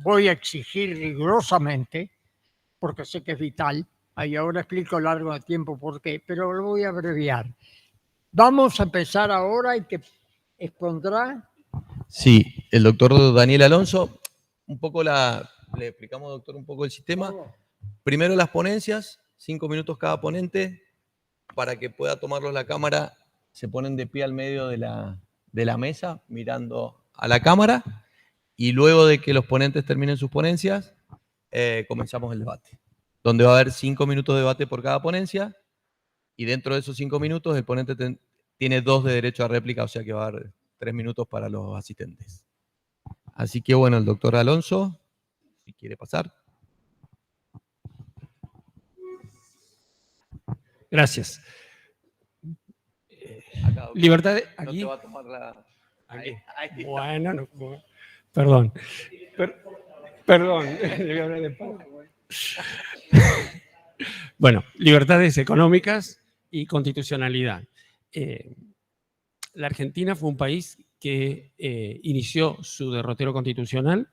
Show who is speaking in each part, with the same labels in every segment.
Speaker 1: voy a exigir rigurosamente, porque sé que es vital, y ahora explico a largo de tiempo por qué, pero lo voy a abreviar. Vamos a empezar ahora y que expondrá.
Speaker 2: Sí, el doctor Daniel Alonso, un poco le explicamos, doctor, un poco el sistema. Primero las ponencias, 5 minutos cada ponente, para que pueda tomarlos la cámara, se ponen de pie al medio de la mesa, mirando a la cámara, y luego de que los ponentes terminen sus ponencias, comenzamos el debate, donde va a haber 5 minutos de debate por cada ponencia, y dentro de esos 5 minutos el ponente tiene 2 de derecho a réplica, o sea que va a haber 3 minutos para los asistentes. Así que bueno, el doctor Alonso, si quiere pasar.
Speaker 3: Gracias.
Speaker 2: Acá, doctor,
Speaker 3: Libertad de...
Speaker 2: no
Speaker 3: ¿Aquí?
Speaker 2: te va a tomar la...
Speaker 3: Aquí.
Speaker 2: Ahí
Speaker 3: Bueno, no, perdón. Perdón. Bueno, libertades económicas y constitucionalidad. La Argentina fue un país que inició su derrotero constitucional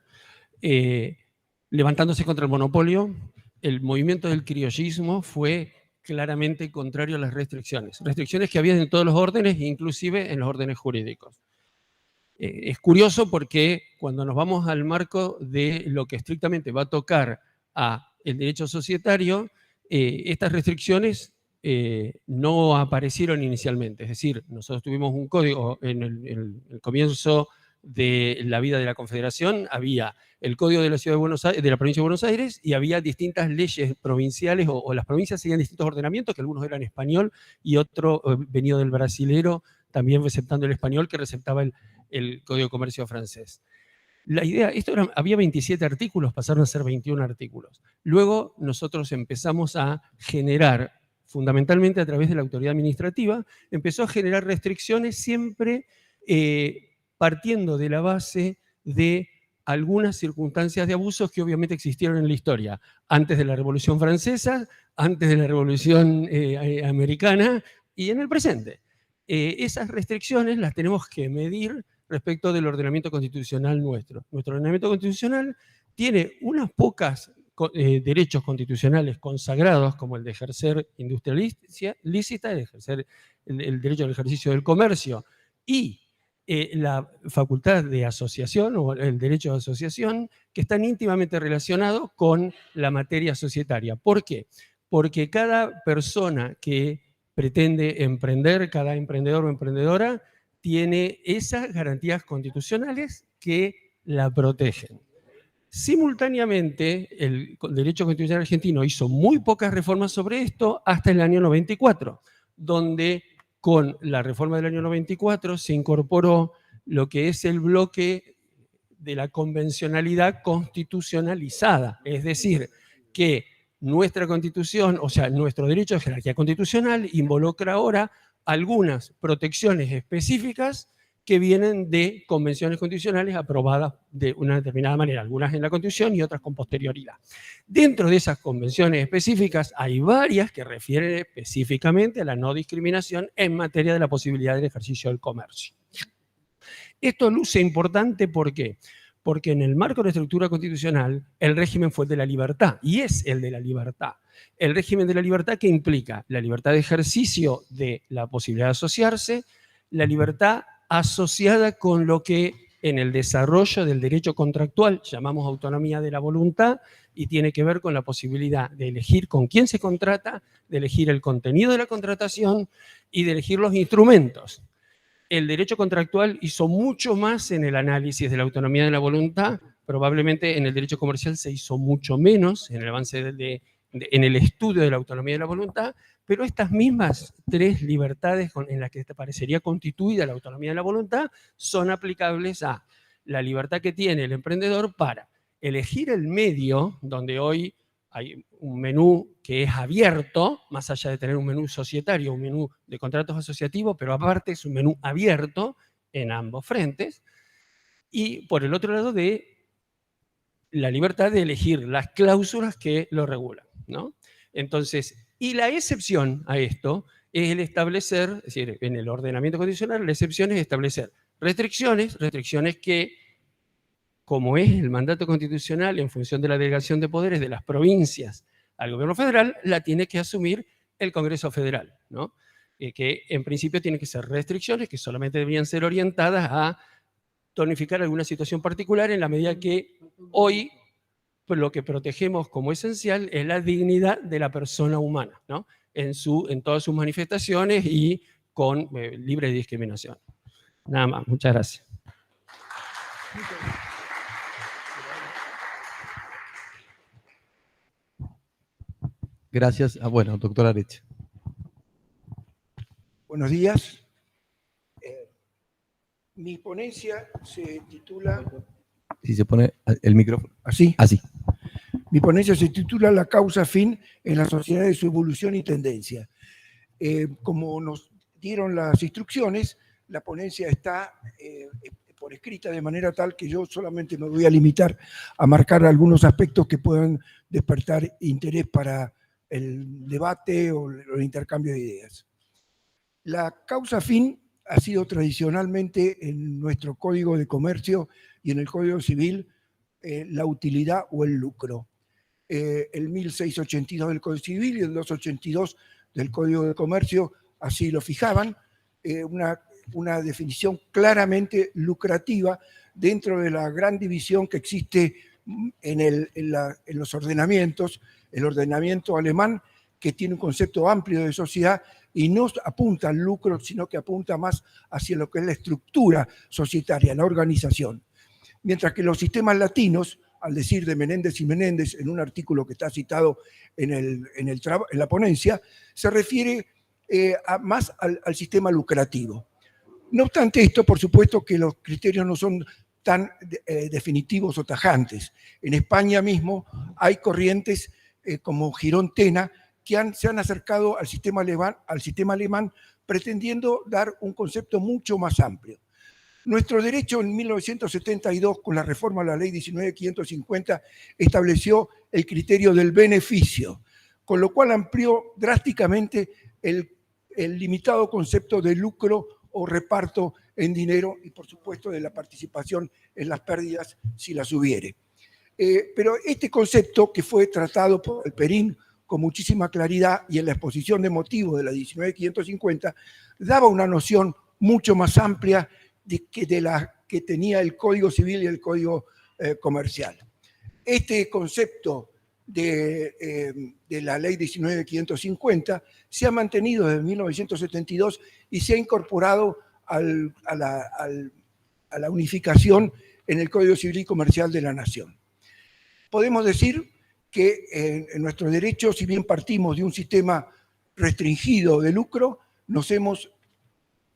Speaker 3: levantándose contra el monopolio. El movimiento del criollismo fue claramente contrario a las restricciones que había en todos los órdenes, inclusive en los órdenes jurídicos. Es curioso porque cuando nos vamos al marco de lo que estrictamente va a tocar a el derecho societario, estas restricciones no aparecieron inicialmente. Es decir, nosotros tuvimos un código en el comienzo de la vida de la Confederación, había el Código de la Ciudad de Buenos Aires, de la Provincia de Buenos Aires, y había distintas leyes provinciales, o las provincias seguían distintos ordenamientos, que algunos eran español y otro venido del brasilero, también receptando el español, que receptaba el Código de Comercio francés. La idea, había 27 artículos, pasaron a ser 21 artículos. Luego nosotros empezamos a generar, fundamentalmente a través de la autoridad administrativa, empezó a generar restricciones siempre partiendo de la base de algunas circunstancias de abusos que obviamente existieron en la historia, antes de la Revolución Francesa, antes de la Revolución Americana y en el presente. Esas restricciones las tenemos que medir respecto del ordenamiento constitucional nuestro. Nuestro ordenamiento constitucional tiene unas pocas derechos constitucionales consagrados, como el de ejercer industria lícita, el ejercer el derecho al ejercicio del comercio y la facultad de asociación o el derecho de asociación, que están íntimamente relacionados con la materia societaria. ¿Por qué? Porque cada persona que pretende emprender, cada emprendedor o emprendedora, tiene esas garantías constitucionales que la protegen. Simultáneamente, el derecho constitucional argentino hizo muy pocas reformas sobre esto hasta el año 94, donde con la reforma del año 94 se incorporó lo que es el bloque de la convencionalidad constitucionalizada, es decir, que nuestra Constitución, o sea, nuestro derecho de jerarquía constitucional involucra ahora algunas protecciones específicas que vienen de convenciones constitucionales aprobadas de una determinada manera, algunas en la Constitución y otras con posterioridad. Dentro de esas convenciones específicas hay varias que refieren específicamente a la no discriminación en materia de la posibilidad del ejercicio del comercio. Esto luce importante, ¿por qué? Porque en el marco de la estructura constitucional el régimen fue el de la libertad, y es el de la libertad. El régimen de la libertad que implica la libertad de ejercicio de la posibilidad de asociarse, la libertad asociada con lo que en el desarrollo del derecho contractual llamamos autonomía de la voluntad, y tiene que ver con la posibilidad de elegir con quién se contrata, de elegir el contenido de la contratación y de elegir los instrumentos. El derecho contractual hizo mucho más en el análisis de la autonomía de la voluntad, probablemente en el derecho comercial se hizo mucho menos en el avance en el estudio de la autonomía de la voluntad, pero estas mismas 3 libertades en las que parecería constituida la autonomía de la voluntad son aplicables a la libertad que tiene el emprendedor para elegir el medio, donde hoy hay un menú que es abierto, más allá de tener un menú societario, un menú de contratos asociativos, pero aparte es un menú abierto en ambos frentes, y por el otro lado de la libertad de elegir las cláusulas que lo regulan, ¿no? Entonces, y la excepción a esto es el establecer, es decir, en el ordenamiento constitucional, la excepción es establecer restricciones que como es el mandato constitucional en función de la delegación de poderes de las provincias al gobierno federal, la tiene que asumir el Congreso Federal, ¿no? Que en principio tienen que ser restricciones que solamente debían ser orientadas a tonificar alguna situación particular en la medida que hoy lo que protegemos como esencial es la dignidad de la persona humana, ¿no? En todas sus manifestaciones y con libre discriminación. Nada más, muchas gracias.
Speaker 2: Gracias. Bueno, doctor Areche.
Speaker 4: Buenos días. Mi ponencia se titula...
Speaker 2: Si se pone el micrófono.
Speaker 4: ¿Así?
Speaker 2: Así.
Speaker 4: Mi ponencia se titula La causa-fin en la sociedad de su evolución y tendencia. Como nos dieron las instrucciones, la ponencia está por escrita de manera tal que yo solamente me voy a limitar a marcar algunos aspectos que puedan despertar interés para el debate o el intercambio de ideas. La causa-fin ha sido tradicionalmente en nuestro Código de Comercio y en el Código Civil la utilidad o el lucro. El 1682 del Código Civil y el 282 del Código de Comercio así lo fijaban, una definición claramente lucrativa dentro de la gran división que existe en los ordenamientos, el ordenamiento alemán, que tiene un concepto amplio de sociedad y no apunta al lucro, sino que apunta más hacia lo que es la estructura societaria, la organización. Mientras que los sistemas latinos, al decir de Menéndez y Menéndez en un artículo que está citado en la ponencia, se refiere más al sistema lucrativo. No obstante esto, por supuesto que los criterios no son tan definitivos o tajantes. En España mismo hay corrientes como Girón Tena que se han acercado al sistema alemán pretendiendo dar un concepto mucho más amplio. Nuestro derecho en 1972, con la reforma a la ley 19.550, estableció el criterio del beneficio, con lo cual amplió drásticamente el limitado concepto de lucro o reparto en dinero y, por supuesto, de la participación en las pérdidas si las hubiere. Pero este concepto, que fue tratado por Alperín con muchísima claridad y en la exposición de motivos de la 19.550, daba una noción mucho más amplia de la que tenía el Código Civil y el Código Comercial. Este concepto de la ley 19.550 se ha mantenido desde 1972 y se ha incorporado a la unificación en el Código Civil y Comercial de la Nación. Podemos decir que en nuestro derecho, si bien partimos de un sistema restringido de lucro, nos hemos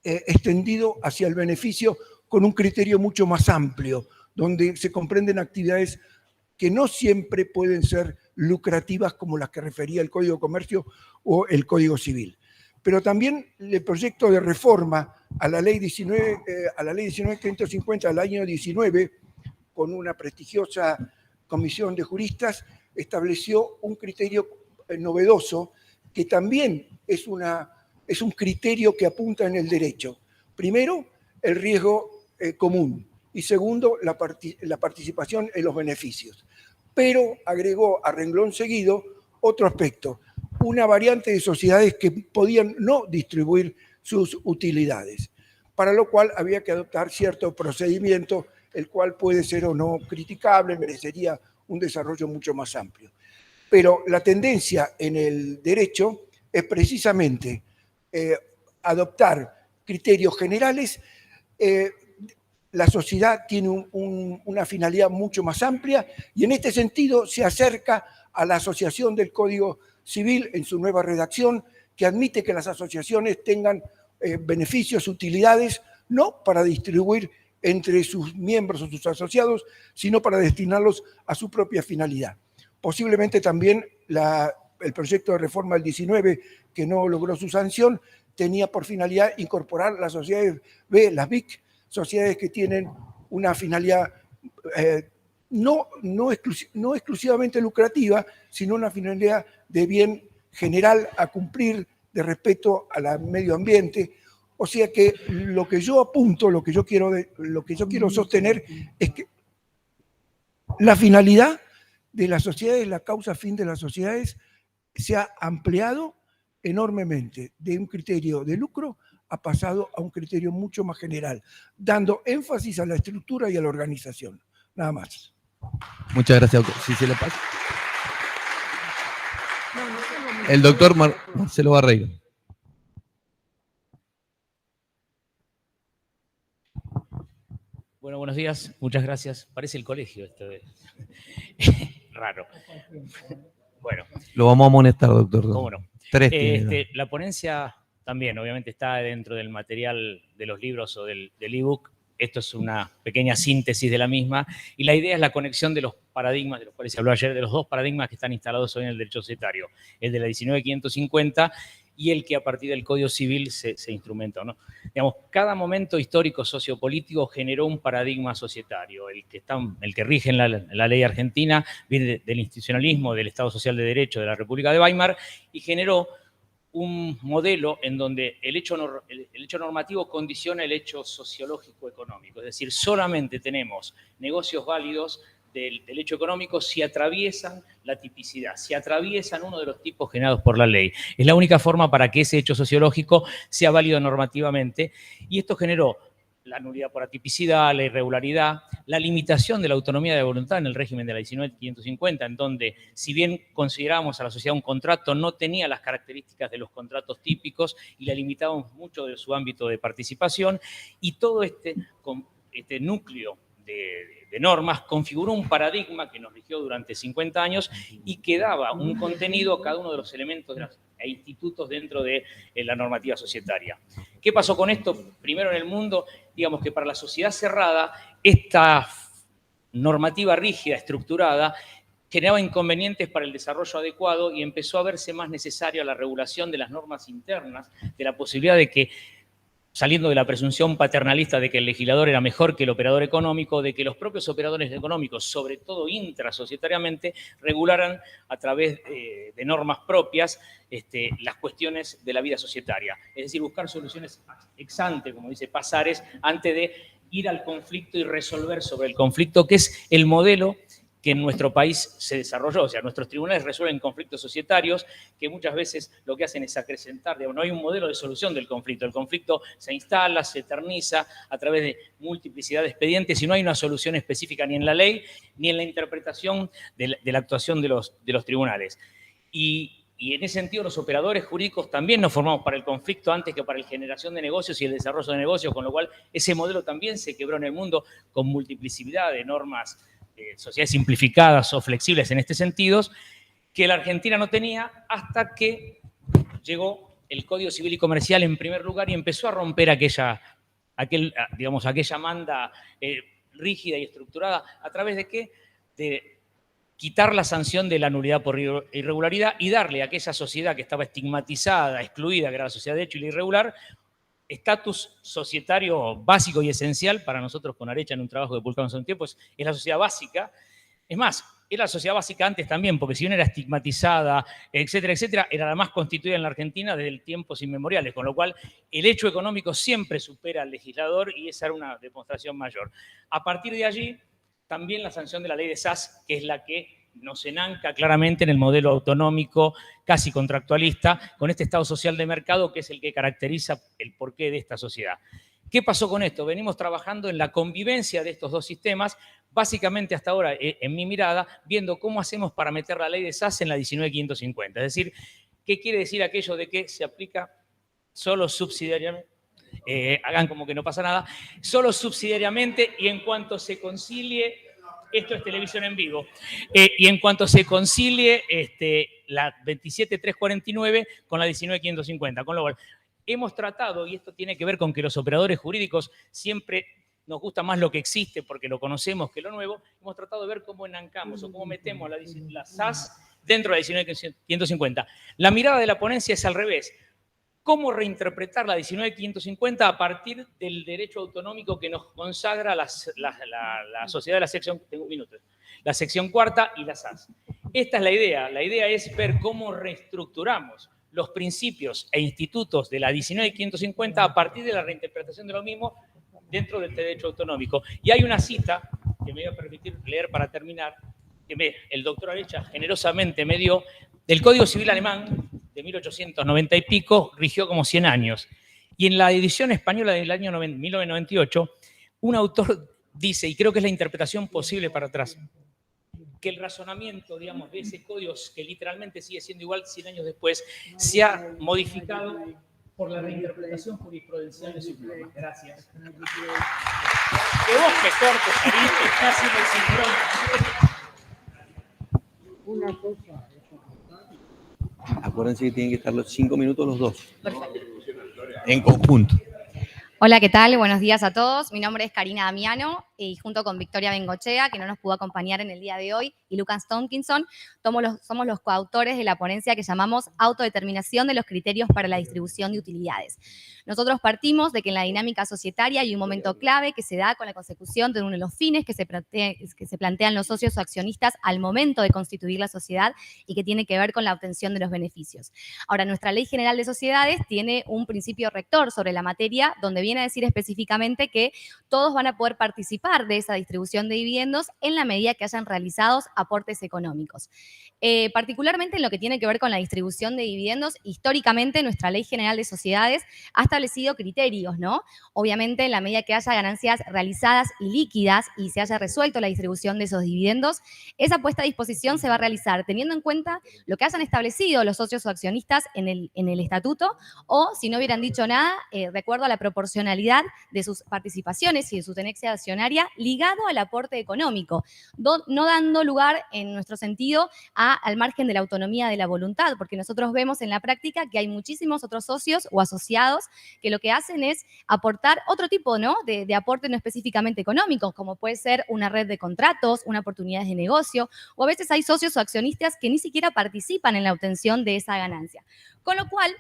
Speaker 4: extendido hacia el beneficio con un criterio mucho más amplio, donde se comprenden actividades que no siempre pueden ser lucrativas como las que refería el Código de Comercio o el Código Civil. Pero también el proyecto de reforma a la ley 19.550 del año 19, con una prestigiosa comisión de juristas, estableció un criterio novedoso que también es un criterio que apunta en el derecho. Primero, el riesgo común y segundo, la participación en los beneficios. Pero agregó a renglón seguido otro aspecto, una variante de sociedades que podían no distribuir sus utilidades, para lo cual había que adoptar cierto procedimiento, el cual puede ser o no criticable, merecería un desarrollo mucho más amplio. Pero la tendencia en el derecho es precisamente adoptar criterios generales. La sociedad tiene una finalidad mucho más amplia y en este sentido se acerca a la asociación del Código Civil en su nueva redacción, que admite que las asociaciones tengan beneficios, utilidades, no para distribuir entre sus miembros o sus asociados, sino para destinarlos a su propia finalidad. Posiblemente también el proyecto de reforma del 19, que no logró su sanción, tenía por finalidad incorporar las sociedades B, las BIC, sociedades que tienen una finalidad no exclusivamente lucrativa, sino una finalidad de bien general a cumplir, de respeto al medio ambiente. O sea que lo que yo apunto, lo que yo quiero sostener es que La finalidad de las sociedades, la causa fin de las sociedades, se ha ampliado enormemente. De un criterio de lucro ha pasado a un criterio mucho más general, dando énfasis a la estructura y a la organización. Nada más.
Speaker 2: Muchas gracias, doctor. Si se le pasa. El doctor Marcelo Barreiro.
Speaker 5: Bueno, buenos días, muchas gracias. Parece el colegio esto de... Raro. Bueno.
Speaker 2: Lo vamos a amonestar, doctor.
Speaker 5: ¿Cómo no?
Speaker 2: 3 tiene.
Speaker 5: La ponencia también, obviamente, está dentro del material de los libros o del ebook. Esto es una pequeña síntesis de la misma. Y la idea es la conexión de los paradigmas, de los cuales se habló ayer, de los dos paradigmas que están instalados hoy en el derecho societario. El de la 19.550 y el que a partir del Código Civil se instrumenta, ¿no? Digamos, cada momento histórico sociopolítico generó un paradigma societario. El que rige en la ley argentina viene del institucionalismo, del Estado Social de Derecho de la República de Weimar y generó un modelo en donde el hecho normativo condiciona el hecho sociológico económico. Es decir, solamente tenemos negocios válidos del hecho económico si atraviesan la tipicidad, si atraviesan uno de los tipos generados por la ley. Es la única forma para que ese hecho sociológico sea válido normativamente y esto generó la nulidad por atipicidad, la irregularidad, la limitación de la autonomía de voluntad en el régimen de la 19.550, en donde, si bien considerábamos a la sociedad un contrato, no tenía las características de los contratos típicos y la limitábamos mucho de su ámbito de participación, y todo este núcleo de normas configuró un paradigma que nos rigió durante 50 años y que daba un contenido a cada uno de los elementos e institutos dentro de la normativa societaria. ¿Qué pasó con esto? Primero en el mundo, digamos que para la sociedad cerrada, esta normativa rígida, estructurada, generaba inconvenientes para el desarrollo adecuado y empezó a verse más necesaria la regulación de las normas internas, de la posibilidad de que, saliendo de la presunción paternalista de que el legislador era mejor que el operador económico, de que los propios operadores económicos, sobre todo intrasocietariamente, regularan a través de normas propias las cuestiones de la vida societaria. Es decir, buscar soluciones ex ante, como dice Pasares, antes de ir al conflicto y resolver sobre el conflicto, que es el modelo que en nuestro país se desarrolló. O sea, nuestros tribunales resuelven conflictos societarios que muchas veces lo que hacen es acrecentar. Digamos, no hay un modelo de solución del conflicto. El conflicto se instala, se eterniza a través de multiplicidad de expedientes y no hay una solución específica ni en la ley ni en la interpretación de la actuación de los tribunales. Y en ese sentido los operadores jurídicos también nos formamos para el conflicto antes que para la generación de negocios y el desarrollo de negocios, con lo cual ese modelo también se quebró en el mundo con multiplicidad de normas, sociedades simplificadas o flexibles en este sentido, que la Argentina no tenía hasta que llegó el Código Civil y Comercial en primer lugar y empezó a romper aquella manda rígida y estructurada. ¿A través de qué? De quitar la sanción de la nulidad por irregularidad y darle a aquella sociedad que estaba estigmatizada, excluida, que era la sociedad de hecho y la irregular, estatus societario básico y esencial. Para nosotros con Arecha en un trabajo que publicamos hace un tiempo es la sociedad básica. Es más, era la sociedad básica antes también, porque si bien era estigmatizada, etcétera, etcétera, era la más constituida en la Argentina desde tiempos inmemoriales, con lo cual el hecho económico siempre supera al legislador y esa era una demostración mayor. A partir de allí, también la sanción de la ley de SAS, que es la que nos enanca claramente en el modelo autonómico casi contractualista, con este Estado social de mercado que es el que caracteriza el porqué de esta sociedad. ¿Qué pasó con esto? Venimos trabajando en la convivencia de estos dos sistemas, básicamente hasta ahora, en mi mirada, viendo cómo hacemos para meter la ley de SAS en la 19.550. Es decir, ¿qué quiere decir aquello de que se aplica solo subsidiariamente? Hagan como que no pasa nada, solo subsidiariamente y en cuanto se concilie, esto es televisión en vivo, y en cuanto se concilie la 27.349 con la 19.550, con lo cual hemos tratado, y esto tiene que ver con que los operadores jurídicos siempre nos gusta más lo que existe porque lo conocemos que lo nuevo, hemos tratado de ver cómo enancamos o cómo metemos la SAS dentro de la 19.550. La mirada de la ponencia es al revés. ¿Cómo reinterpretar la 19.550 a partir del derecho autonómico que nos consagra la sociedad de la sección, tengo un minuto, la sección cuarta y la SAS? Esta es la idea. La idea es ver cómo reestructuramos los principios e institutos de la 19.550 a partir de la reinterpretación de lo mismo dentro del derecho autonómico. Y hay una cita que me voy a permitir leer para terminar, que el doctor Arecha generosamente me dio, del Código Civil alemán de 1890 y pico, rigió como 100 años. Y en la edición española del año 1998, un autor dice, y creo que es la interpretación posible para atrás, que el razonamiento, digamos, de ese código, que literalmente sigue siendo igual 100 años después, se ha modificado por la reinterpretación jurisprudencial de sus normas. Gracias. Que vos me cortes, Karim, que estás en el cinturón.
Speaker 1: Una cosa.
Speaker 2: Acuérdense que tienen que estar los 5 minutos los dos.
Speaker 6: Perfecto.
Speaker 2: En conjunto.
Speaker 6: Hola, ¿qué tal? Buenos días a todos. Mi nombre es Karina Damiano y junto con Victoria Bengochea, que no nos pudo acompañar en el día de hoy, y Lucas Tomkinson, somos los coautores de la ponencia que llamamos Autodeterminación de los criterios para la distribución de utilidades. Nosotros partimos de que en la dinámica societaria hay un momento clave que se da con la consecución de uno de los fines que se plantean los socios o accionistas al momento de constituir la sociedad y que tiene que ver con la obtención de los beneficios. Ahora, nuestra Ley General de Sociedades tiene un principio rector sobre la materia donde viene a decir específicamente que todos van a poder participar de esa distribución de dividendos en la medida que hayan realizados aportes económicos. Particularmente en lo que tiene que ver con la distribución de dividendos, históricamente nuestra Ley General de Sociedades ha establecido criterios, ¿no? Obviamente, en la medida que haya ganancias realizadas y líquidas y se haya resuelto la distribución de esos dividendos, esa puesta a disposición se va a realizar teniendo en cuenta lo que hayan establecido los socios o accionistas en el estatuto, o si no hubieran dicho nada, de acuerdo a la proporcionalidad de sus participaciones y de su tenencia accionaria ligado al aporte económico, no dando lugar, en nuestro sentido, al margen de la autonomía de la voluntad, porque nosotros vemos en la práctica que hay muchísimos otros socios o asociados que lo que hacen es aportar otro tipo, ¿no?, de aporte no específicamente económico, como puede ser una red de contratos, una oportunidad de negocio, o a veces hay socios o accionistas que ni siquiera participan en la obtención de esa ganancia. Con lo cual,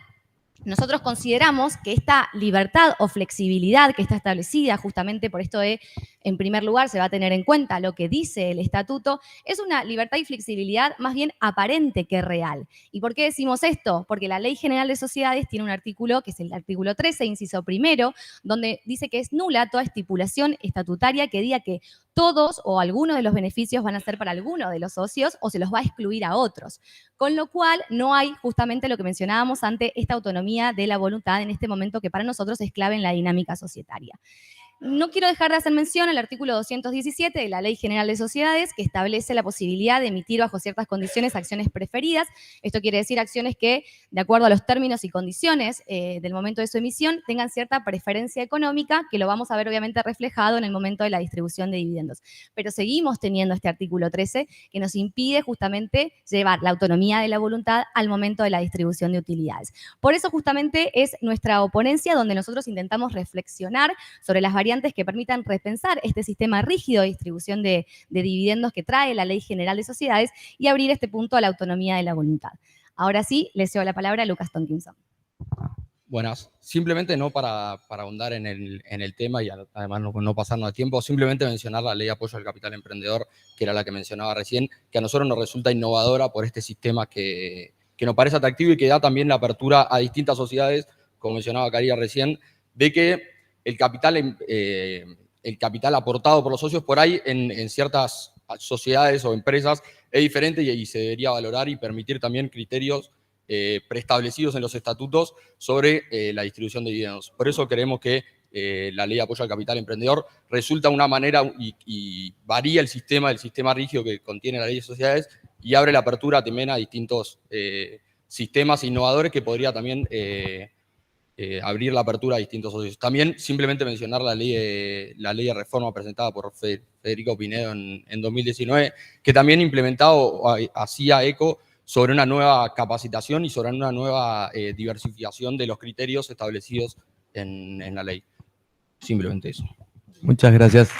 Speaker 6: nosotros consideramos que esta libertad o flexibilidad que está establecida justamente por esto de, en primer lugar, se va a tener en cuenta lo que dice el estatuto, es una libertad y flexibilidad más bien aparente que real. ¿Y por qué decimos esto? Porque la Ley General de Sociedades tiene un artículo, que es el artículo 13, inciso primero, donde dice que es nula toda estipulación estatutaria que diga que todos o algunos de los beneficios van a ser para alguno de los socios o se los va a excluir a otros. Con lo cual, no hay justamente lo que mencionábamos ante esta autonomía de la voluntad en este momento que para nosotros es clave en la dinámica societaria. No quiero dejar de hacer mención al artículo 217 de la Ley General de Sociedades, que establece la posibilidad de emitir bajo ciertas condiciones acciones preferidas. Esto quiere decir acciones que, de acuerdo a los términos y condiciones del momento de su emisión, tengan cierta preferencia económica, que lo vamos a ver obviamente reflejado en el momento de la distribución de dividendos. Pero seguimos teniendo este artículo 13 que nos impide justamente llevar la autonomía de la voluntad al momento de la distribución de utilidades. Por eso justamente es nuestra oponencia donde nosotros intentamos reflexionar sobre las variantes que permitan repensar este sistema rígido de distribución de dividendos que trae la Ley General de Sociedades y abrir este punto a la autonomía de la voluntad. Ahora sí, le cedo la palabra a Lucas Tomkinson.
Speaker 7: Buenas. Simplemente no para ahondar en el tema y además no pasarnos de tiempo, simplemente mencionar la Ley de Apoyo al Capital Emprendedor, que era la que mencionaba recién, que a nosotros nos resulta innovadora por este sistema que nos parece atractivo y que da también la apertura a distintas sociedades, como mencionaba Karina recién, de que el capital aportado por los socios por ahí en ciertas sociedades o empresas es diferente y se debería valorar y permitir también criterios preestablecidos en los estatutos sobre la distribución de dividendos. Por eso creemos que la Ley de Apoyo al Capital Emprendedor resulta una manera y varía el sistema rígido que contiene la Ley de Sociedades y abre la apertura también a distintos sistemas innovadores que podría también abrir la apertura a distintos socios. También simplemente mencionar la ley de reforma presentada por Federico Pinedo en 2019, que también implementado hacía eco sobre una nueva capacitación y sobre una nueva diversificación de los criterios establecidos en la ley. Simplemente eso.
Speaker 2: Muchas gracias.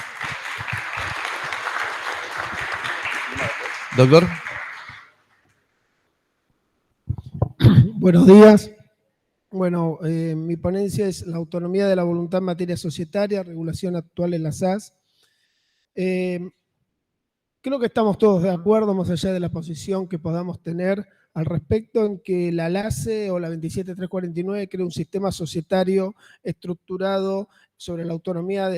Speaker 2: Doctor.
Speaker 8: Buenos días. Bueno, mi ponencia es la autonomía de la voluntad en materia societaria, regulación actual en la SAS. Creo que estamos todos de acuerdo, más allá de la posición que podamos tener al respecto, en que la LACE o la 27349 crea un sistema societario estructurado sobre la autonomía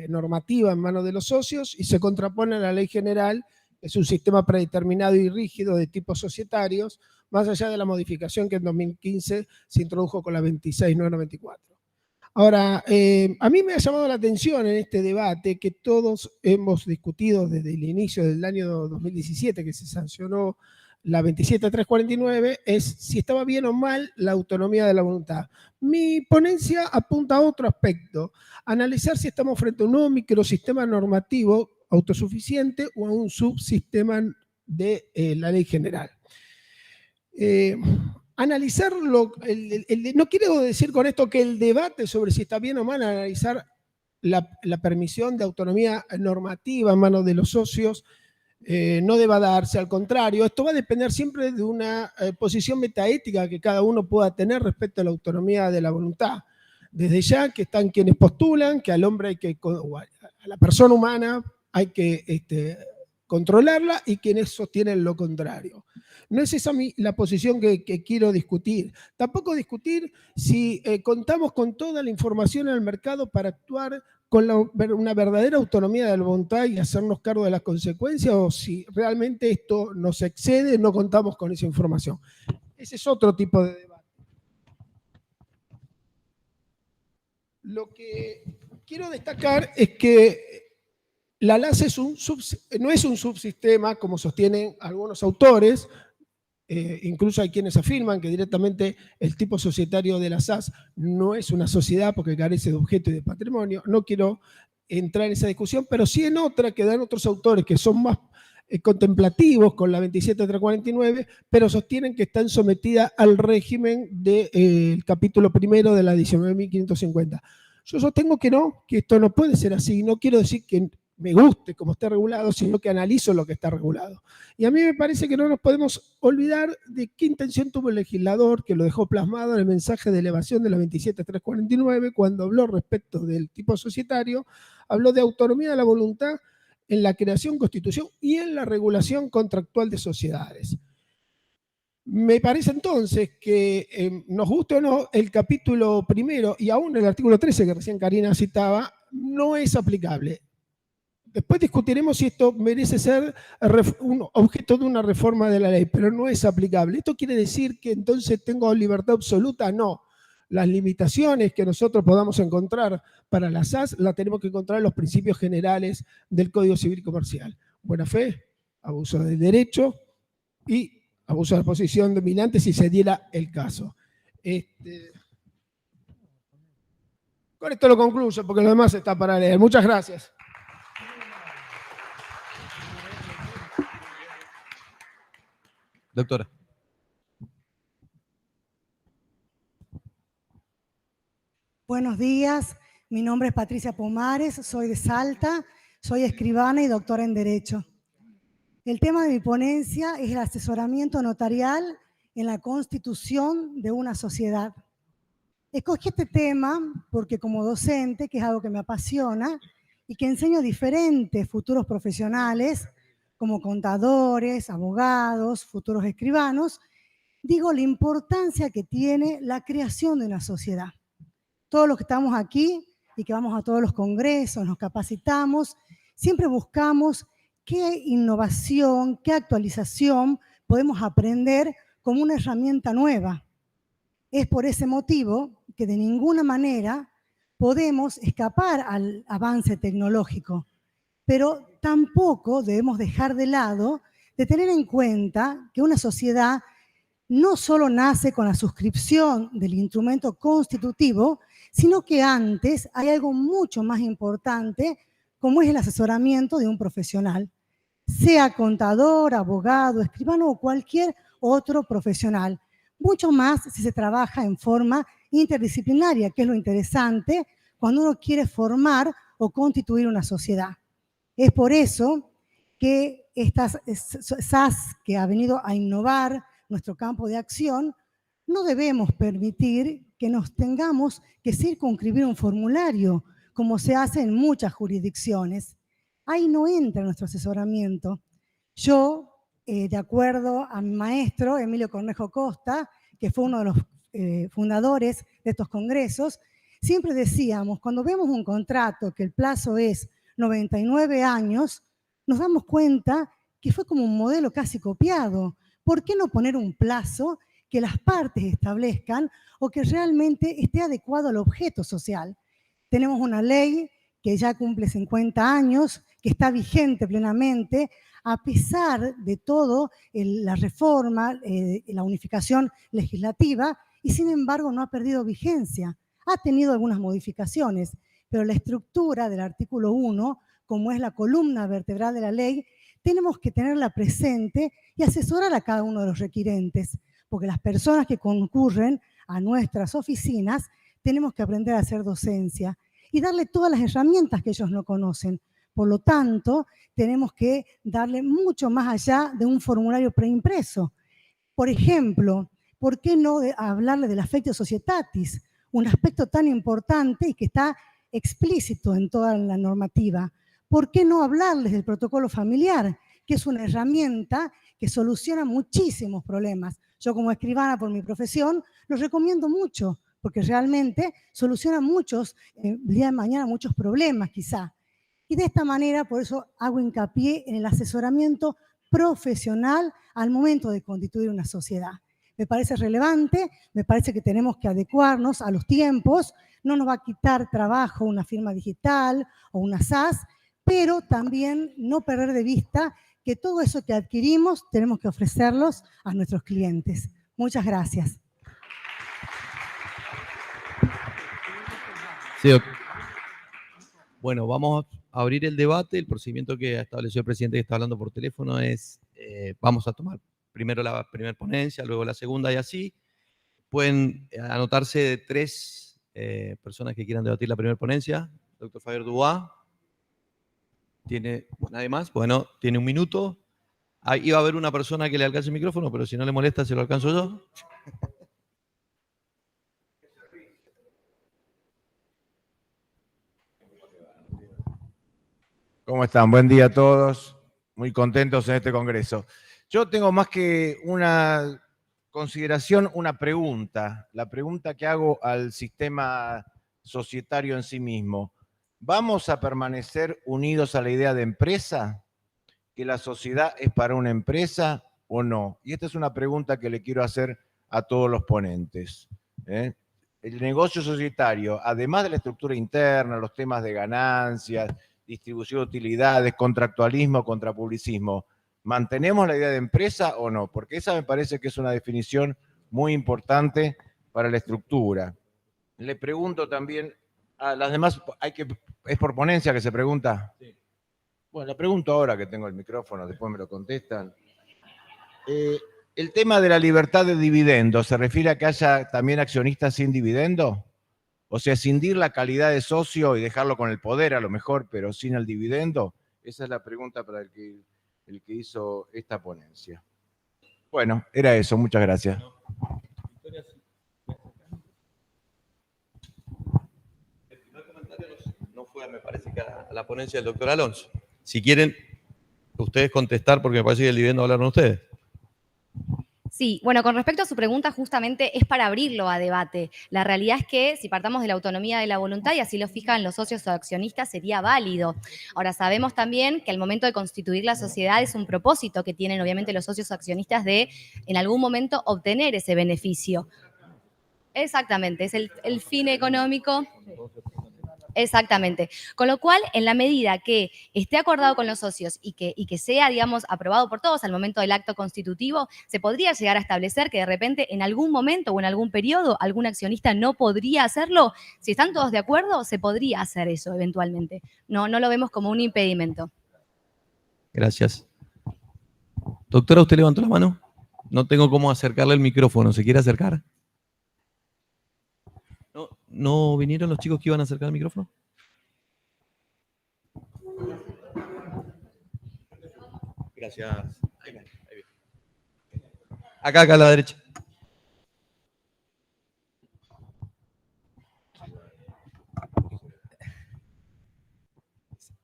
Speaker 8: normativa en manos de los socios y se contrapone a la ley general, que es un sistema predeterminado y rígido de tipos societarios, más allá de la modificación que en 2015 se introdujo con la 26994. Ahora, a mí me ha llamado la atención en este debate que todos hemos discutido desde el inicio del año 2017, que se sancionó la 27349, es si estaba bien o mal la autonomía de la voluntad. Mi ponencia apunta a otro aspecto, analizar si estamos frente a un nuevo microsistema normativo autosuficiente o a un subsistema de la ley general. Analizarlo, no quiero decir con esto que el debate sobre si está bien o mal analizar la permisión de autonomía normativa en manos de los socios no deba darse, al contrario, esto va a depender siempre de una posición metaética que cada uno pueda tener respecto a la autonomía de la voluntad. Desde ya que están quienes postulan que al hombre hay que, a la persona humana hay que controlarla y quienes sostienen lo contrario. No es esa la posición que quiero discutir. Tampoco discutir si contamos con toda la información en el mercado para actuar con una verdadera autonomía de la voluntad y hacernos cargo de las consecuencias, o si realmente esto nos excede, no contamos con esa información. Ese es otro tipo de debate. Lo que quiero destacar es que la LAS no es un subsistema, como sostienen algunos autores. Incluso hay quienes afirman que directamente el tipo societario de la SAS no es una sociedad porque carece de objeto y de patrimonio. No quiero entrar en esa discusión, pero sí en otra que dan otros autores que son más contemplativos con la 27349, pero sostienen que están sometidas al régimen del capítulo primero de la 19.550. Yo sostengo que no, que esto no puede ser así. No quiero decir que me guste como está regulado, sino que analizo lo que está regulado. Y a mí me parece que no nos podemos olvidar de qué intención tuvo el legislador, que lo dejó plasmado en el mensaje de elevación de la 27349, cuando habló respecto del tipo societario, habló de autonomía de la voluntad en la creación, constitución y en la regulación contractual de sociedades. Me parece entonces que, nos guste o no, el capítulo primero y aún el artículo 13 que recién Karina citaba, no es aplicable. Después discutiremos si esto merece ser un objeto de una reforma de la ley, pero no es aplicable. ¿Esto quiere decir que entonces tengo libertad absoluta? No. Las limitaciones que nosotros podamos encontrar para la SAS las tenemos que encontrar en los principios generales del Código Civil y Comercial. Buena fe, abuso del derecho y abuso de la posición dominante si se diera el caso. Con esto lo concluyo porque lo demás está para leer. Muchas gracias.
Speaker 2: Doctora.
Speaker 9: Buenos días, mi nombre es Patricia Pomares, soy de Salta, soy escribana y doctora en Derecho. El tema de mi ponencia es el asesoramiento notarial en la constitución de una sociedad. Escogí este tema porque como docente, que es algo que me apasiona y que enseño a diferentes futuros profesionales, como contadores, abogados, futuros escribanos, digo la importancia que tiene la creación de una sociedad. Todos los que estamos aquí y que vamos a todos los congresos, nos capacitamos, siempre buscamos qué innovación, qué actualización podemos aprender como una herramienta nueva. Es por ese motivo que de ninguna manera podemos escapar al avance tecnológico, pero tampoco debemos dejar de lado de tener en cuenta que una sociedad no solo nace con la suscripción del instrumento constitutivo, sino que antes hay algo mucho más importante, como es el asesoramiento de un profesional, sea contador, abogado, escribano o cualquier otro profesional. Mucho más si se trabaja en forma interdisciplinaria, que es lo interesante cuando uno quiere formar o constituir una sociedad. Es por eso que estas SAS que ha venido a innovar nuestro campo de acción, no debemos permitir que nos tengamos que circunscribir un formulario, como se hace en muchas jurisdicciones. Ahí no entra nuestro asesoramiento. Yo, de acuerdo a mi maestro, Emilio Cornejo Costa, que fue uno de los fundadores de estos congresos, siempre decíamos, cuando vemos un contrato que el plazo es 99 años, nos damos cuenta que fue como un modelo casi copiado. ¿Por qué no poner un plazo que las partes establezcan o que realmente esté adecuado al objeto social? Tenemos una ley que ya cumple 50 años, que está vigente plenamente, a pesar de todo la reforma, la unificación legislativa, y sin embargo no ha perdido vigencia. Ha tenido algunas modificaciones, pero la estructura del artículo 1, como es la columna vertebral de la ley, tenemos que tenerla presente y asesorar a cada uno de los requirentes, porque las personas que concurren a nuestras oficinas tenemos que aprender a hacer docencia y darle todas las herramientas que ellos no conocen. Por lo tanto, tenemos que darle mucho más allá de un formulario preimpreso. Por ejemplo, ¿por qué no hablarle del affectio societatis? Un aspecto tan importante y que está explícito en toda la normativa. ¿Por qué no hablarles del protocolo familiar? Que es una herramienta que soluciona muchísimos problemas. Yo como escribana por mi profesión lo recomiendo mucho, porque realmente soluciona muchos, el día de mañana, muchos problemas quizá. Y de esta manera, por eso hago hincapié en el asesoramiento profesional al momento de constituir una sociedad. Me parece relevante, me parece que tenemos que adecuarnos a los tiempos, no nos va a quitar trabajo una firma digital o una SAS, pero también no perder de vista que todo eso que adquirimos tenemos que ofrecerlos a nuestros clientes. Muchas gracias.
Speaker 2: Sí, bueno, vamos a abrir el debate. El procedimiento que estableció el presidente que está hablando por teléfono es, vamos a tomar primero la primera ponencia, luego la segunda y así. Pueden anotarse 3 personas que quieran debatir la primera ponencia. Doctor Fabián Dubois. ¿Tiene nadie más? Bueno, tiene 1 minuto. Ahí va a haber una persona que le alcance el micrófono, pero si no le molesta, se lo alcanzo yo.
Speaker 10: ¿Cómo están? Buen día a todos. Muy contentos en este congreso. Yo tengo más que una consideración, una pregunta. La pregunta que hago al sistema societario en sí mismo. ¿Vamos a permanecer unidos a la idea de empresa? ¿Que la sociedad es para una empresa o no? Y esta es una pregunta que le quiero hacer a todos los ponentes. El negocio societario, además de la estructura interna, los temas de ganancias, distribución de utilidades, contractualismo, contrapublicismo, ¿mantenemos la idea de empresa o no? Porque esa me parece que es una definición muy importante para la estructura. Le pregunto también a las demás, ¿es por ponencia que se pregunta? Sí. Bueno, la pregunto ahora que tengo el micrófono, después me lo contestan. ¿El tema de la libertad de dividendos se refiere a que haya también accionistas sin dividendo? O sea, escindir la calidad de socio y dejarlo con el poder a lo mejor, pero sin el dividendo. Esa es la pregunta para el que hizo esta ponencia. Bueno, era eso. Muchas gracias.
Speaker 2: El primer comentario no fue, me parece, que a la ponencia del doctor Alonso. Si quieren ustedes contestar, porque me parece que el dividendo hablaron ustedes.
Speaker 6: Sí, bueno, con respecto a su pregunta, justamente es para abrirlo a debate. La realidad es que si partamos de la autonomía de la voluntad, y así lo fijan los socios o accionistas, sería válido. Ahora, sabemos también que al momento de constituir la sociedad es un propósito que tienen obviamente los socios o accionistas de en algún momento obtener ese beneficio. Exactamente, es el fin económico. Exactamente. Con lo cual, en la medida que esté acordado con los socios y que sea, digamos, aprobado por todos al momento del acto constitutivo, se podría llegar a establecer que de repente en algún momento o en algún periodo algún accionista no podría hacerlo. Si están todos de acuerdo, se podría hacer eso eventualmente. No lo vemos como un impedimento.
Speaker 2: Gracias. Doctora, ¿usted levantó la mano? No tengo cómo acercarle el micrófono. ¿Se quiere acercar? ¿No vinieron los chicos que iban a acercar el micrófono? Gracias. Ahí viene. Acá a la derecha.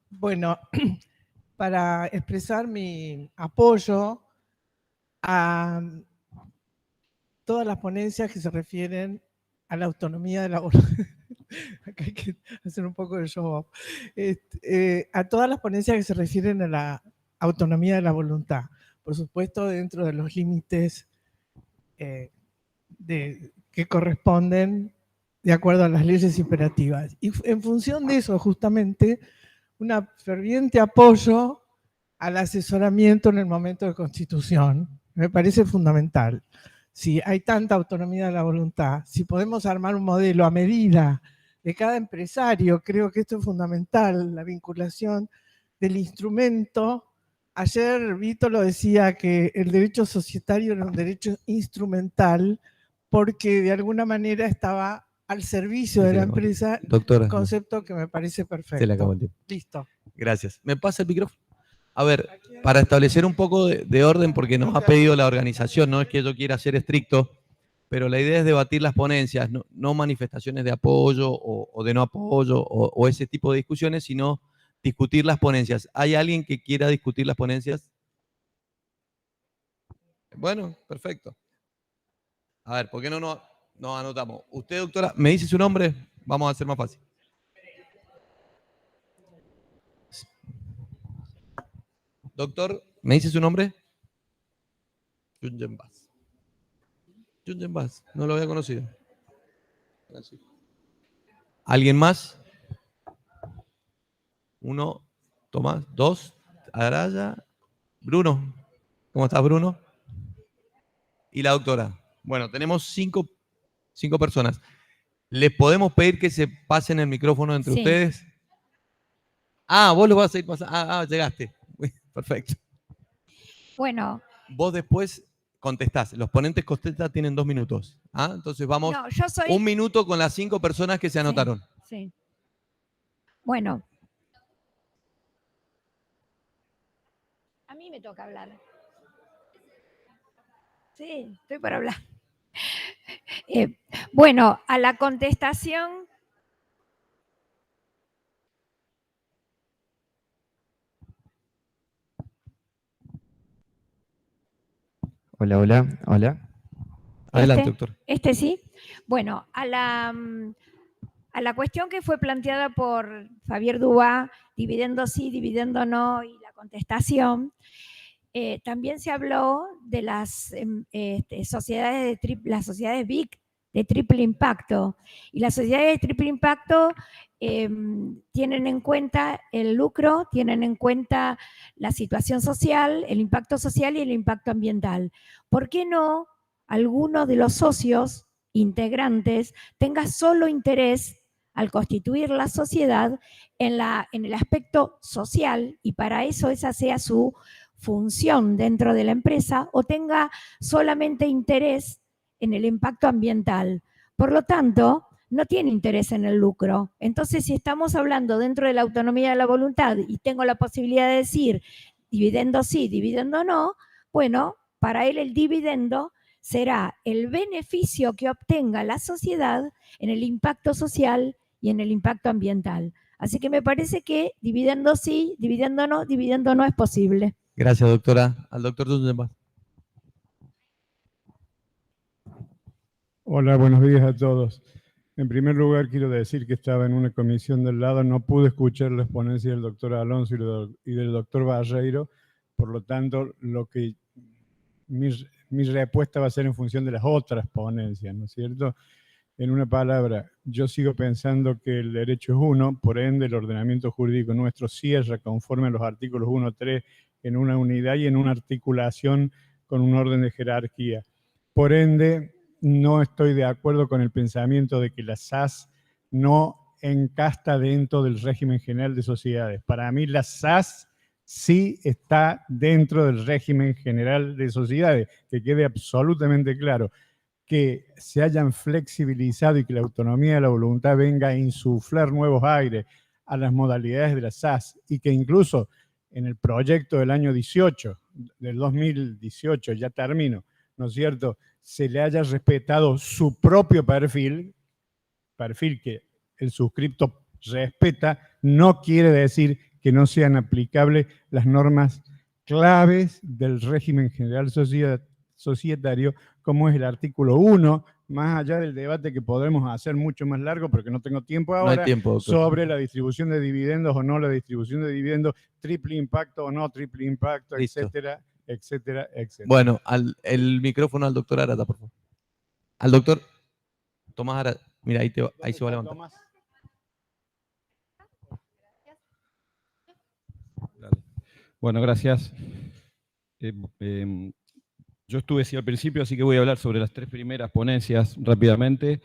Speaker 11: Bueno, para expresar mi apoyo a todas las ponencias que se refieren a la autonomía de la voluntad. Acá hay que hacer un poco de show off. A todas las ponencias que se refieren a la autonomía de la voluntad, por supuesto dentro de los límites que corresponden de acuerdo a las leyes imperativas. Y en función de eso, justamente, un ferviente apoyo al asesoramiento en el momento de constitución. Me parece fundamental. Si hay tanta autonomía de la voluntad, si podemos armar un modelo a medida de cada empresario, creo que esto es fundamental, la vinculación del instrumento. Ayer Vito lo decía que el derecho societario era un derecho instrumental porque de alguna manera estaba al servicio de la empresa,
Speaker 2: Doctora,
Speaker 11: un concepto que me parece perfecto.
Speaker 2: se le acabó el tiempo.
Speaker 11: Listo.
Speaker 2: Gracias. ¿Me pasa el micrófono? A ver, para establecer un poco de orden, porque nos ha pedido la organización, no es que yo quiera ser estricto, pero la idea es debatir las ponencias, no manifestaciones de apoyo o de no apoyo o ese tipo de discusiones, sino discutir las ponencias. ¿Hay alguien que quiera discutir las ponencias? Bueno, perfecto. A ver, ¿por qué no nos anotamos? Usted, doctora, ¿me dice su nombre? Vamos a hacer más fácil. Doctor, ¿me dice su nombre? Junjen Bass. Junjen Bass, no lo había conocido. Gracias. ¿Alguien más? Uno, Tomás, dos, Araya, Bruno. ¿Cómo estás, Bruno? Y la doctora. Bueno, tenemos cinco personas. ¿Les podemos pedir que se pasen el micrófono entre ustedes? Ah, vos lo vas a ir pasando. Llegaste. Perfecto.
Speaker 12: Bueno.
Speaker 2: Vos después contestás. Los ponentes contestan, tienen 2 minutos. Entonces vamos,
Speaker 12: No, yo soy...
Speaker 2: 1 minuto con las 5 personas que se anotaron.
Speaker 12: Sí. Bueno. A mí me toca hablar. Sí, estoy para hablar. Bueno, a la contestación...
Speaker 13: Hola.
Speaker 2: Adelante, doctor.
Speaker 12: Este sí. Bueno, a la cuestión que fue planteada por Javier Dubá, dividendo sí, dividendo no, y la contestación, también se habló de las sociedades BIC de triple impacto. Y las sociedades de triple impacto tienen en cuenta el lucro, tienen en cuenta la situación social, el impacto social y el impacto ambiental. ¿Por qué no alguno de los socios integrantes tenga solo interés al constituir la sociedad en el aspecto social y para eso esa sea su función dentro de la empresa o tenga solamente interés en el impacto ambiental? Por lo tanto, no tiene interés en el lucro. Entonces, si estamos hablando dentro de la autonomía de la voluntad y tengo la posibilidad de decir dividendo sí, dividendo no, bueno, para él el dividendo será el beneficio que obtenga la sociedad en el impacto social y en el impacto ambiental. Así que me parece que dividendo sí, dividendo no es posible.
Speaker 2: Gracias, doctora. Al doctor Junjen.
Speaker 14: Hola, buenos días a todos. En primer lugar, quiero decir que estaba en una comisión del lado, no pude escuchar las ponencias del doctor Alonso y del doctor Barreiro, por lo tanto, mi respuesta va a ser en función de las otras ponencias, ¿no es cierto? En una palabra, yo sigo pensando que el derecho es uno, por ende el ordenamiento jurídico nuestro cierra conforme a los artículos 1, 3 en una unidad y en una articulación con un orden de jerarquía. Por ende, no estoy de acuerdo con el pensamiento de que la SAS no encasta dentro del régimen general de sociedades. Para mí la SAS sí está dentro del régimen general de sociedades, que quede absolutamente claro. Que se hayan flexibilizado y que la autonomía de la voluntad venga a insuflar nuevos aires a las modalidades de la SAS y que incluso en el proyecto del año 18, del 2018, ya termino, ¿no es cierto?, se le haya respetado su propio perfil que el suscripto respeta, no quiere decir que no sean aplicables las normas claves del régimen general societario, como es el artículo 1, más allá del debate que podremos hacer mucho más largo, pero que no tengo tiempo
Speaker 2: No
Speaker 14: ahora,
Speaker 2: hay tiempo, doctor.
Speaker 14: sobre la distribución de dividendos o no la distribución de dividendos, triple impacto o no triple impacto,
Speaker 2: Listo.
Speaker 14: etcétera, etcétera, etcétera.
Speaker 2: Bueno, el micrófono al doctor Arata, por favor. Al doctor Tomás Arata. Mira, ahí se va a levantar.
Speaker 14: Tomás.
Speaker 15: Bueno, gracias. Yo estuve al principio, así que voy a hablar sobre las 3 primeras ponencias rápidamente.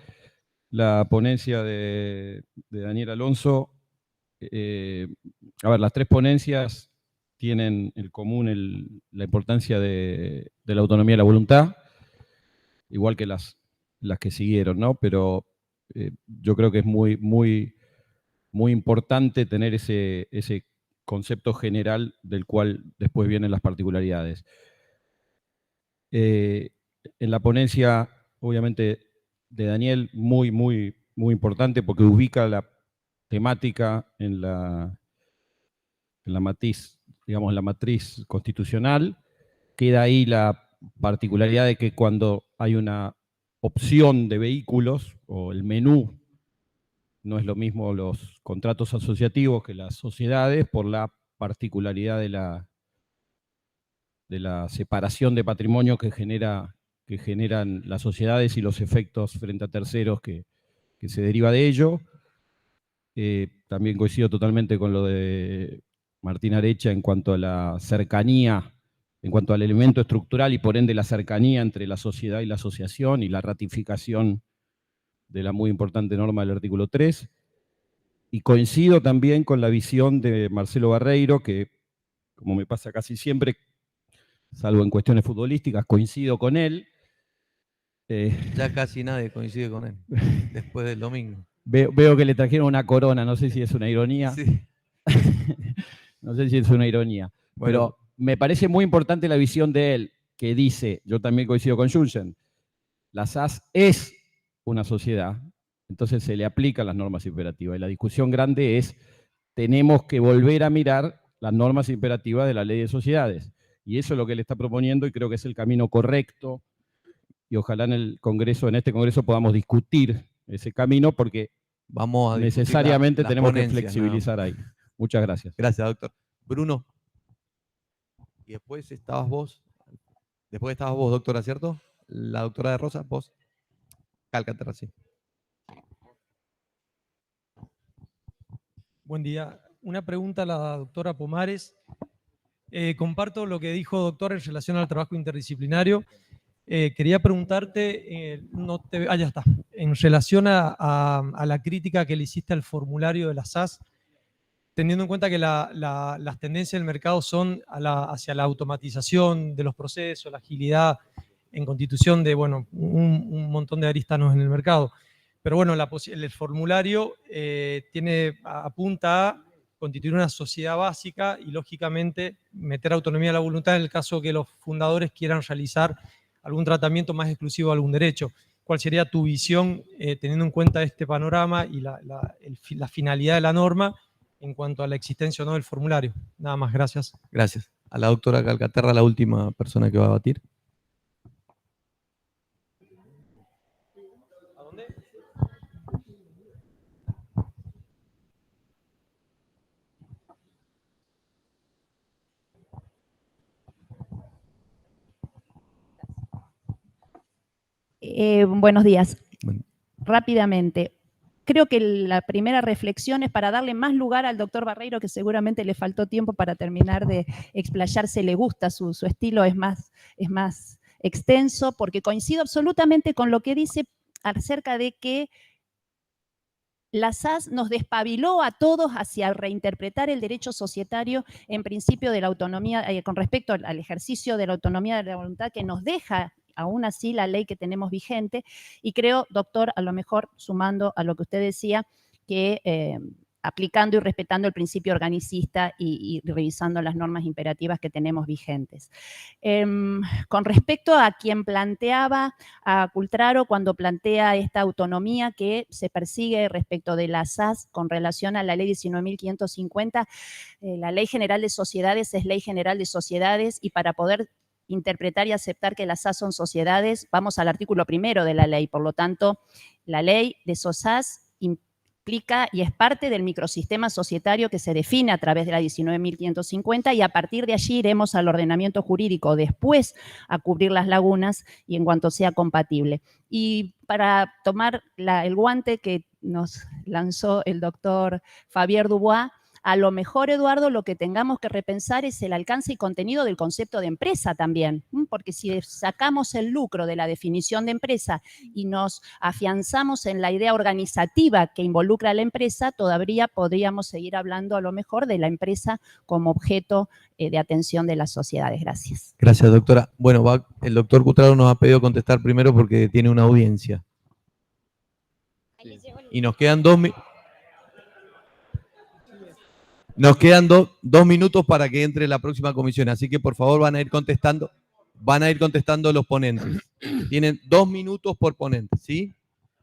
Speaker 15: La ponencia de Daniel Alonso. Las 3 ponencias tienen en común la importancia de la autonomía de la voluntad, igual que las que siguieron, ¿no? Pero yo creo que es muy, muy, muy importante tener ese concepto general del cual después vienen las particularidades. En la ponencia, obviamente, de Daniel, muy, muy, muy importante porque ubica la temática en la matriz, digamos, en la matriz constitucional. Queda ahí la particularidad de que cuando hay una opción de vehículos o el menú, no es lo mismo los contratos asociativos que las sociedades por la particularidad de la separación de patrimonio que generan las sociedades y los efectos frente a terceros que se deriva de ello. También coincido totalmente con lo de Martín Arecha en cuanto a la cercanía, en cuanto al elemento estructural y por ende la cercanía entre la sociedad y la asociación y la ratificación de la muy importante norma del artículo 3. Y coincido también con la visión de Marcelo Barreiro, que, como me pasa casi siempre, salvo en cuestiones futbolísticas, coincido con él.
Speaker 2: Ya casi nadie coincide con él, después del domingo.
Speaker 15: Veo que le trajeron una corona, no sé si es una ironía.
Speaker 2: Sí.
Speaker 15: No sé si es una ironía.
Speaker 2: Bueno.
Speaker 15: Pero me parece muy importante la visión de él, que dice, yo también coincido con Junsen, la SAS es una sociedad, entonces se le aplican las normas imperativas. Y la discusión grande es, tenemos que volver a mirar las normas imperativas de la ley de sociedades. Y eso es lo que él está proponiendo y creo que es el camino correcto. Y ojalá en este congreso podamos discutir ese camino porque
Speaker 2: vamos a
Speaker 15: necesariamente
Speaker 2: las
Speaker 15: tenemos que
Speaker 2: ponencias,
Speaker 15: flexibilizar ahí. Muchas gracias.
Speaker 2: Gracias, doctor. Bruno. Y después estabas vos. Después estabas vos, doctora, ¿cierto? La doctora de Rosa, vos. Calcaterra, sí.
Speaker 16: Buen día. Una pregunta a la doctora Pomares. Comparto lo que dijo, doctor, en relación al trabajo interdisciplinario. Quería preguntarte, ya está, en relación a la crítica que le hiciste al formulario de la SAS, teniendo en cuenta que las tendencias del mercado son hacia la automatización de los procesos, la agilidad en constitución de un montón de arístanos en el mercado. Pero bueno, el formulario apunta a constituir una sociedad básica y, lógicamente, meter autonomía a la voluntad en el caso que los fundadores quieran realizar algún tratamiento más exclusivo a algún derecho. ¿Cuál sería tu visión, teniendo en cuenta este panorama y la finalidad de la norma en cuanto a la existencia o no del formulario? Nada más, gracias.
Speaker 2: Gracias. A la doctora Calcaterra, la última persona que va a batir.
Speaker 16: ¿A dónde?
Speaker 17: Buenos días. Rápidamente. Creo que la primera reflexión es para darle más lugar al doctor Barreiro, que seguramente le faltó tiempo para terminar de explayarse, le gusta, su estilo es más extenso, porque coincido absolutamente con lo que dice acerca de que la SAS nos despabiló a todos hacia reinterpretar el derecho societario en principio de la autonomía, con respecto al ejercicio de la autonomía de la voluntad que nos deja aún así la ley que tenemos vigente. Y creo, doctor, a lo mejor sumando a lo que usted decía, que aplicando y respetando el principio organicista y revisando las normas imperativas que tenemos vigentes. Con respecto a quien planteaba, a Cultraro, cuando plantea esta autonomía que se persigue respecto de la SAS con relación a la ley 19.550, la Ley General de Sociedades es Ley General de Sociedades y para poder interpretar y aceptar que las SAS son sociedades, vamos al artículo 1 de la ley. Por lo tanto, la ley de SOSAS implica y es parte del microsistema societario que se define a través de la 19.550 y a partir de allí iremos al ordenamiento jurídico después a cubrir las lagunas y en cuanto sea compatible. Y para tomar el guante que nos lanzó el doctor Fabier Dubois, a lo mejor, Eduardo, lo que tengamos que repensar es el alcance y contenido del concepto de empresa también, porque si sacamos el lucro de la definición de empresa y nos afianzamos en la idea organizativa que involucra a la empresa, todavía podríamos seguir hablando a lo mejor de la empresa como objeto de atención de las sociedades. Gracias.
Speaker 2: Gracias, doctora. Bueno, el doctor Cutrado nos ha pedido contestar primero porque tiene una audiencia. Y nos quedan 2 minutos. Nos quedan 2 minutos para que entre la próxima comisión, así que por favor van a ir contestando los ponentes. Tienen 2 minutos por ponente, ¿sí?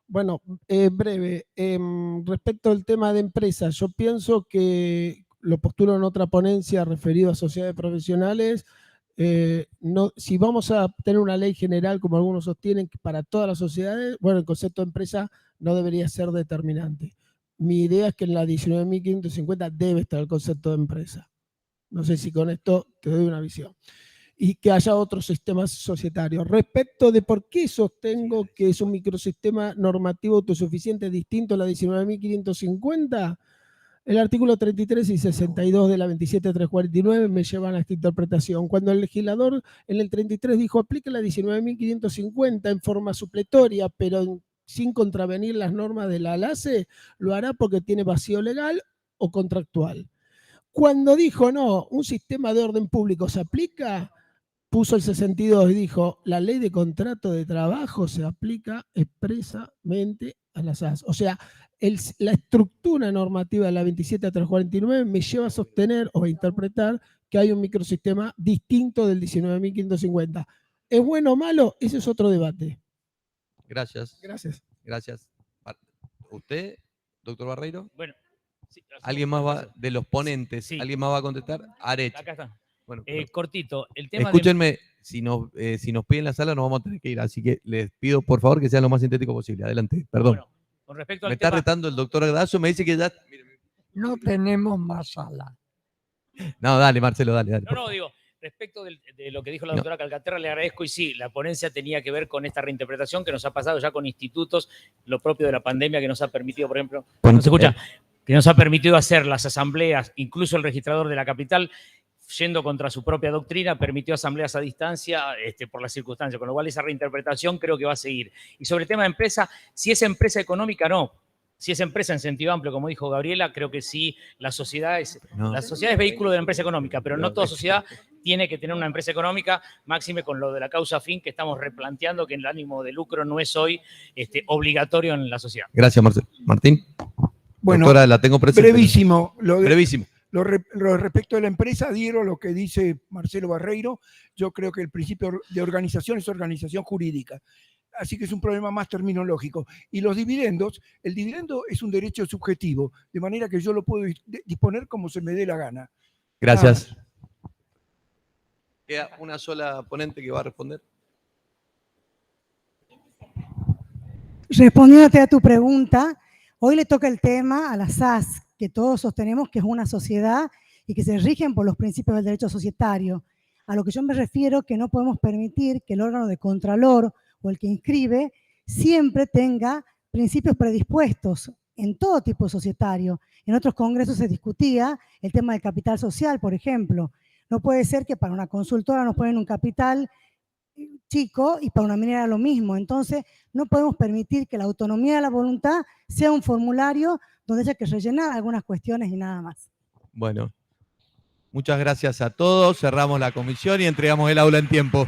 Speaker 8: Bueno, breve. Respecto al tema de empresas, yo pienso que lo postulo en otra ponencia referido a sociedades profesionales. Si vamos a tener una ley general, como algunos sostienen, para todas las sociedades, bueno, el concepto de empresa no debería ser determinante. Mi idea es que en la 19.550 debe estar el concepto de empresa. No sé si con esto te doy una visión. Y que haya otros sistemas societarios. Respecto de por qué sostengo que es un microsistema normativo autosuficiente distinto a la 19.550, el artículo 33 y 62 de la 27.349 me llevan a esta interpretación. Cuando el legislador en el 33 dijo aplica la 19.550 en forma supletoria, pero sin contravenir las normas de la LACE, lo hará porque tiene vacío legal o contractual. Cuando dijo no, un sistema de orden público se aplica, puso el 62 y dijo la ley de contrato de trabajo se aplica expresamente a las SAS. O sea, la estructura normativa de la 27.349 me lleva a sostener o a interpretar que hay un microsistema distinto del 19.550. ¿Es bueno o malo? Ese es otro debate.
Speaker 2: Gracias.
Speaker 8: Gracias.
Speaker 2: Gracias. ¿Usted, doctor Barreiro?
Speaker 5: Bueno. Sí,
Speaker 2: ¿Alguien más va, de los ponentes,
Speaker 5: sí.
Speaker 2: alguien más va a contestar? Arech.
Speaker 5: Acá está.
Speaker 2: Bueno,
Speaker 5: cortito. El tema
Speaker 2: escúchenme, si nos piden la sala nos vamos a tener que ir, así que les pido por favor que sea lo más sintético posible. Adelante, perdón.
Speaker 5: Bueno, con respecto al
Speaker 2: me está
Speaker 5: tema,
Speaker 2: retando el doctor Agdazo, me dice que ya...
Speaker 1: No tenemos más sala.
Speaker 2: No, dale, Marcelo, dale.
Speaker 5: No, digo, respecto de lo que dijo la doctora Calcaterra, le agradezco y sí, la ponencia tenía que ver con esta reinterpretación que nos ha pasado ya con institutos, lo propio de la pandemia que nos ha permitido, por ejemplo,
Speaker 2: Bueno,
Speaker 5: ¿no se escucha? Que nos ha permitido hacer las asambleas, incluso el registrador de la capital, yendo contra su propia doctrina, permitió asambleas a distancia por las circunstancias, con lo cual esa reinterpretación creo que va a seguir. Y sobre el tema de empresa, si es empresa económica, no. Si es empresa en sentido amplio, como dijo Gabriela, creo que sí, la sociedad es vehículo de la empresa económica, pero no toda sociedad tiene que tener una empresa económica, máxime con lo de la causa fin que estamos replanteando, que el ánimo de lucro no es hoy obligatorio en la sociedad.
Speaker 2: Gracias, Marcelo. Martín.
Speaker 4: Bueno,
Speaker 2: doctora, la tengo presente.
Speaker 4: Brevísimo.
Speaker 2: Brevísimo.
Speaker 4: Respecto de la empresa, adhiero a lo que dice Marcelo Barreiro. Yo creo que el principio de organización es organización jurídica. Así que es un problema más terminológico. Y los dividendos, el dividendo es un derecho subjetivo, de manera que yo lo puedo disponer como se me dé la gana.
Speaker 2: Gracias. Queda una sola ponente que va a responder.
Speaker 9: Respondiéndote a tu pregunta, hoy le toca el tema a la SAS, que todos sostenemos que es una sociedad y que se rigen por los principios del derecho societario. A lo que yo me refiero que no podemos permitir que el órgano de contralor o el que inscribe siempre tenga principios predispuestos en todo tipo societario. En otros congresos se discutía el tema del capital social, por ejemplo. No puede ser que para una consultora nos ponen un capital chico y para una minera lo mismo. Entonces, no podemos permitir que la autonomía de la voluntad sea un formulario donde haya que rellenar algunas cuestiones y nada más.
Speaker 2: Bueno, muchas gracias a todos. Cerramos la comisión y entregamos el aula en tiempo.